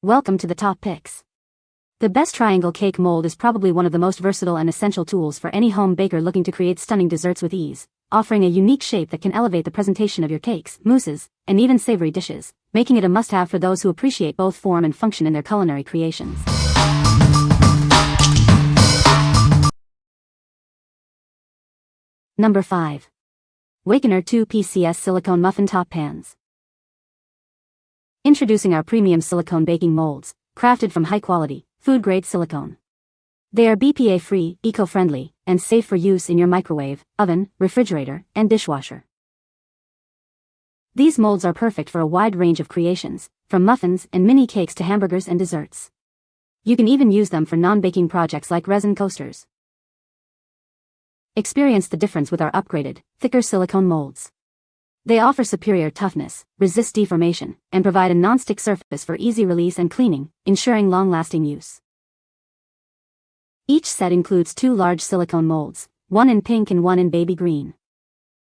Welcome to the top picks. The best triangle cake mold is probably one of the most versatile and essential tools for any home baker looking to create stunning desserts with ease, offering a unique shape that can elevate the presentation of your cakes, mousses, and even savory dishes, making it a must-have for those who appreciate both form and function in their culinary creations. Number 5. HUAKENER 2PCS Silicone Muffin Top Pans. Introducing our premium silicone baking molds, crafted from high-quality, food-grade silicone. They are BPA-free, eco-friendly, and safe for use in your microwave, oven, refrigerator, and dishwasher. These molds are perfect for a wide range of creations, from muffins and mini cakes to hamburgers and desserts. You can even use them for non-baking projects like resin coasters. Experience the difference with our upgraded, thicker silicone molds. They offer superior toughness, resist deformation, and provide a non-stick surface for easy release and cleaning, ensuring long-lasting use. Each set includes 2 large silicone molds, one in pink and one in baby green.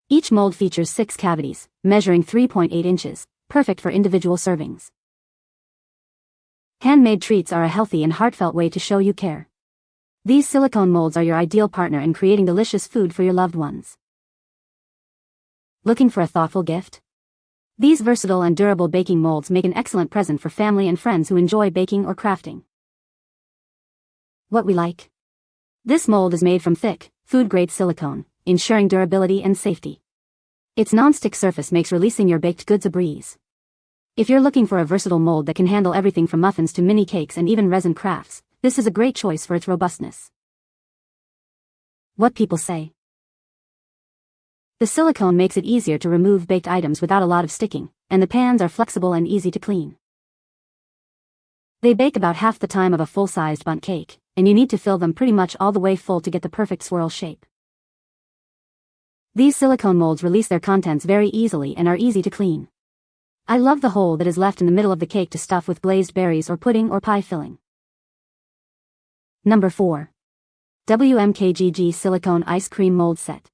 Each mold features 6 cavities, measuring 3.8 inches, perfect for individual servings. Handmade treats are a healthy and heartfelt way to show you care. These silicone molds are your ideal partner in creating delicious food for your loved ones. Looking for a thoughtful gift? These versatile and durable baking molds make an excellent present for family and friends who enjoy baking or crafting. What we like? This mold is made from thick, food-grade silicone, ensuring durability and safety. Its non-stick surface makes releasing your baked goods a breeze. If you're looking for a versatile mold that can handle everything from muffins to mini cakes and even resin crafts, this is a great choice for its robustness. What people say? The silicone makes it easier to remove baked items without a lot of sticking, and the pans are flexible and easy to clean. They bake about half the time of a full-sized bundt cake, and you need to fill them pretty much all the way full to get the perfect swirl shape. These silicone molds release their contents very easily and are easy to clean. I love the hole that is left in the middle of the cake to stuff with glazed berries or pudding or pie filling. Number 4. WMKGG Silicone Ice Cream Mold Set.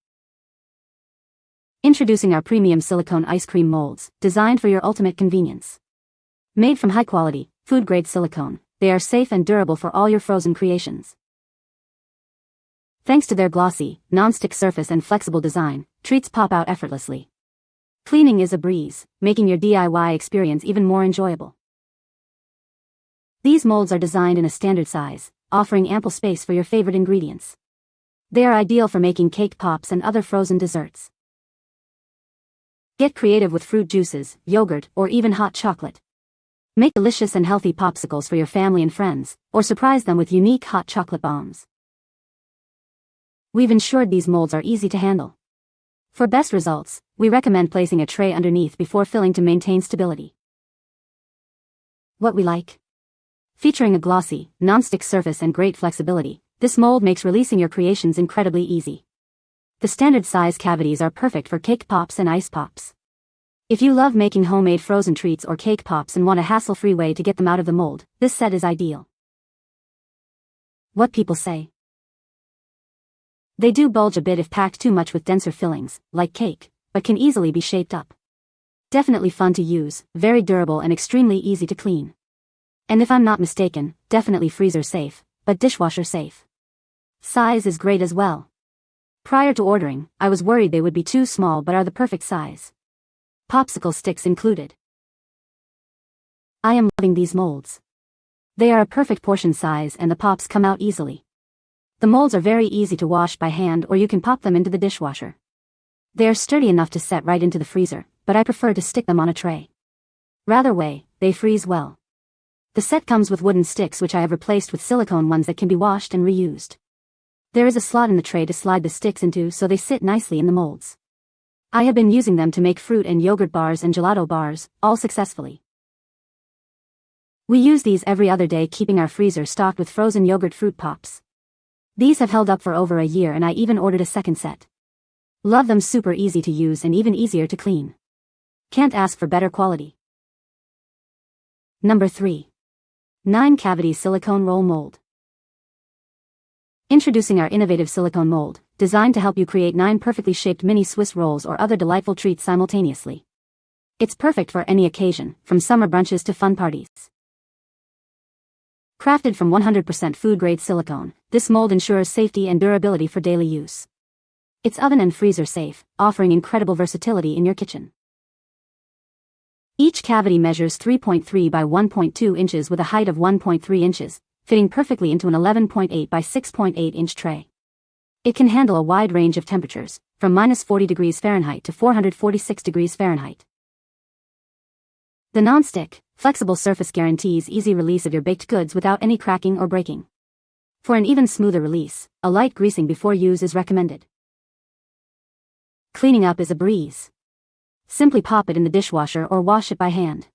Introducing our premium silicone ice cream molds, designed for your ultimate convenience. Made from high-quality, food-grade silicone, they are safe and durable for all your frozen creations. Thanks to their glossy, non-stick surface and flexible design, treats pop out effortlessly. Cleaning is a breeze, making your DIY experience even more enjoyable. These molds are designed in a standard size, offering ample space for your favorite ingredients. They are ideal for making cake pops and other frozen desserts. Get creative with fruit juices, yogurt, or even hot chocolate. Make delicious and healthy popsicles for your family and friends, or surprise them with unique hot chocolate bombs. We've ensured these molds are easy to handle. For best results, we recommend placing a tray underneath before filling to maintain stability. What we like? Featuring a glossy, non-stick surface and great flexibility, this mold makes releasing your creations incredibly easy. The standard size cavities are perfect for cake pops and ice pops. If you love making homemade frozen treats or cake pops and want a hassle-free way to get them out of the mold, this set is ideal. What people say? They do bulge a bit if packed too much with denser fillings, like cake, but can easily be shaped up. Definitely fun to use, very durable and extremely easy to clean. And if I'm not mistaken, definitely freezer safe, but dishwasher safe. Size is great as well. Prior to ordering, I was worried they would be too small but are the perfect size. Popsicle sticks included. I am loving these molds. They are a perfect portion size and the pops come out easily. The molds are very easy to wash by hand or you can pop them into the dishwasher. They are sturdy enough to set right into the freezer, but I prefer to stick them on a tray. Rather way, they freeze well. The set comes with wooden sticks which I have replaced with silicone ones that can be washed and reused. There is a slot in the tray to slide the sticks into so they sit nicely in the molds. I have been using them to make fruit and yogurt bars and gelato bars, all successfully. We use these every other day, keeping our freezer stocked with frozen yogurt fruit pops. These have held up for over a year and I even ordered a second set. Love them, super easy to use and even easier to clean. Can't ask for better quality. Number 3. 9 Cavities Silicone Roll Mold. Introducing our innovative silicone mold, designed to help you create 9 perfectly shaped mini Swiss rolls or other delightful treats simultaneously. It's perfect for any occasion, from summer brunches to fun parties. Crafted from 100% food-grade silicone, this mold ensures safety and durability for daily use. It's oven and freezer safe, offering incredible versatility in your kitchen. Each cavity measures 3.3 by 1.2 inches with a height of 1.3 inches, fitting perfectly into an 11.8 by 6.8 inch tray. It can handle a wide range of temperatures, from -40 degrees Fahrenheit to 446 degrees Fahrenheit. The non-stick, flexible surface guarantees easy release of your baked goods without any cracking or breaking. For an even smoother release, a light greasing before use is recommended. Cleaning up is a breeze. Simply pop it in the dishwasher or wash it by hand.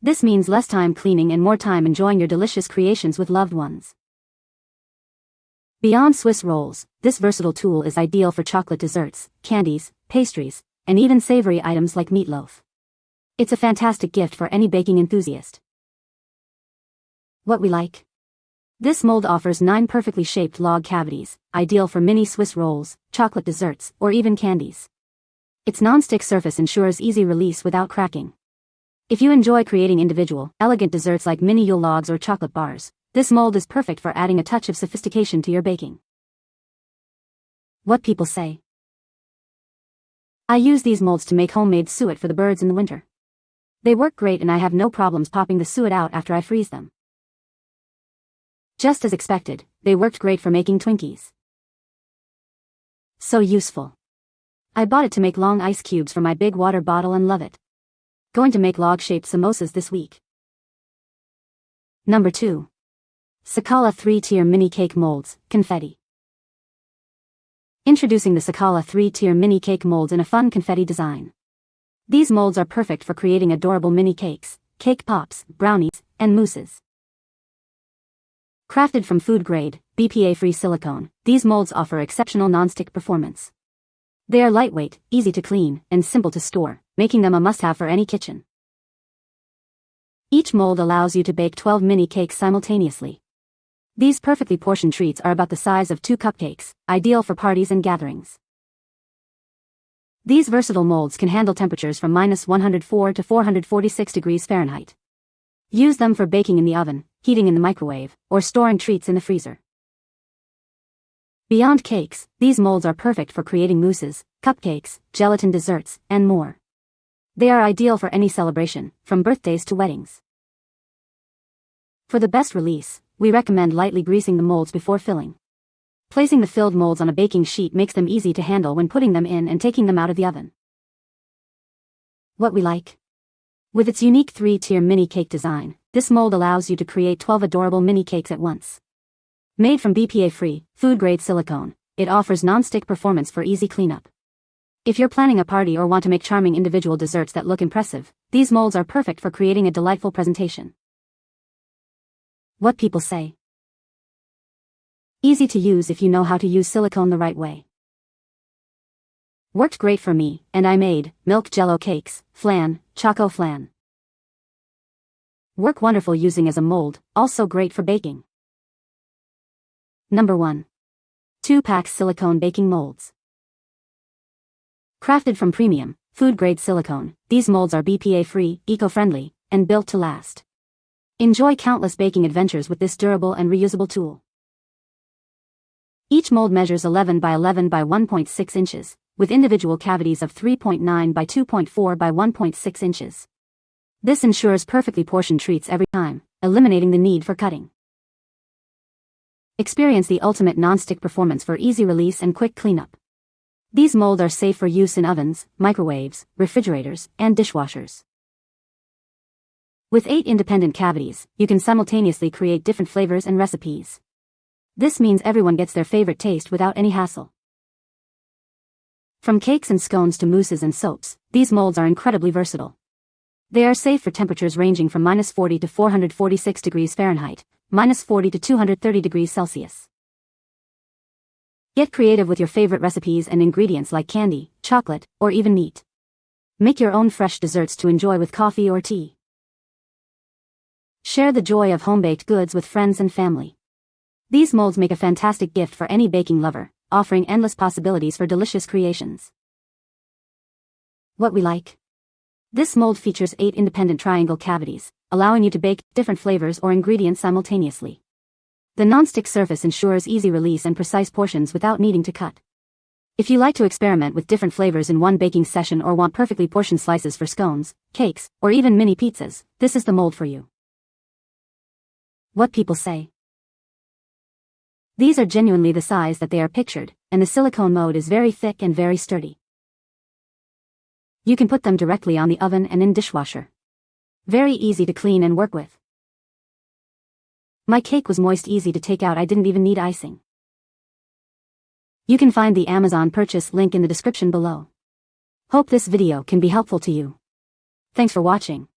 This means less time cleaning and more time enjoying your delicious creations with loved ones. Beyond Swiss rolls, this versatile tool is ideal for chocolate desserts, candies, pastries, and even savory items like meatloaf. It's a fantastic gift for any baking enthusiast. What we like. This mold offers 9 perfectly shaped log cavities, ideal for mini Swiss rolls, chocolate desserts, or even candies. Its non-stick surface ensures easy release without cracking. If you enjoy creating individual, elegant desserts like mini Yule logs or chocolate bars, this mold is perfect for adding a touch of sophistication to your baking. What people say. I use these molds to make homemade suet for the birds in the winter. They work great and I have no problems popping the suet out after I freeze them. Just as expected, they worked great for making Twinkies. So useful. I bought it to make long ice cubes for my big water bottle and love it. Going to make log-shaped samosas this week. Number 2. Sakolla 3-tier mini cake molds, confetti. Introducing the Sakolla 3-tier mini cake molds in a fun confetti design. These molds are perfect for creating adorable mini cakes, cake pops, brownies, and mousses. Crafted from food-grade, BPA-free silicone, these molds offer exceptional non-stick performance. They are lightweight, easy to clean, and simple to store, making them a must-have for any kitchen. Each mold allows you to bake 12 mini cakes simultaneously. These perfectly portioned treats are about the size of 2 cupcakes, ideal for parties and gatherings. These versatile molds can handle temperatures from -104 to 446 degrees Fahrenheit. Use them for baking in the oven, heating in the microwave, or storing treats in the freezer. Beyond cakes, these molds are perfect for creating mousses, cupcakes, gelatin desserts, and more. They are ideal for any celebration, from birthdays to weddings. For the best release, we recommend lightly greasing the molds before filling. Placing the filled molds on a baking sheet makes them easy to handle when putting them in and taking them out of the oven. What we like. With its unique 3-tier mini cake design, this mold allows you to create 12 adorable mini cakes at once. Made from BPA-free, food-grade silicone, it offers non-stick performance for easy cleanup. If you're planning a party or want to make charming individual desserts that look impressive, these molds are perfect for creating a delightful presentation. What people say. Easy to use if you know how to use silicone the right way. Worked great for me, and I made milk jello cakes, flan, choco flan. Work wonderful using as a mold, also great for baking. Number 1. 2-pack silicone baking molds. Crafted from premium, food-grade silicone, these molds are BPA-free, eco-friendly, and built to last. Enjoy countless baking adventures with this durable and reusable tool. Each mold measures 11 by 11 by 1.6 inches, with individual cavities of 3.9 by 2.4 by 1.6 inches. This ensures perfectly portioned treats every time, eliminating the need for cutting. Experience the ultimate non-stick performance for easy release and quick cleanup. These molds are safe for use in ovens, microwaves, refrigerators, and dishwashers. With 8 independent cavities, you can simultaneously create different flavors and recipes. This means everyone gets their favorite taste without any hassle. From cakes and scones to mousses and soaps, these molds are incredibly versatile. They are safe for temperatures ranging from -40 to 446 degrees Fahrenheit, -40 to 230 degrees Celsius. Get creative with your favorite recipes and ingredients like candy, chocolate, or even meat. Make your own fresh desserts to enjoy with coffee or tea. Share the joy of home-baked goods with friends and family. These molds make a fantastic gift for any baking lover, offering endless possibilities for delicious creations. What we like. This mold features 8 independent triangle cavities, allowing you to bake different flavors or ingredients simultaneously. The non-stick surface ensures easy release and precise portions without needing to cut. If you like to experiment with different flavors in one baking session or want perfectly portioned slices for scones, cakes, or even mini pizzas, this is the mold for you. What people say. These are genuinely the size that they are pictured, and the silicone mold is very thick and very sturdy. You can put them directly on the oven and in dishwasher. Very easy to clean and work with. My cake was moist, easy to take out, I didn't even need icing. You can find the Amazon purchase link in the description below. Hope this video can be helpful to you. Thanks for watching.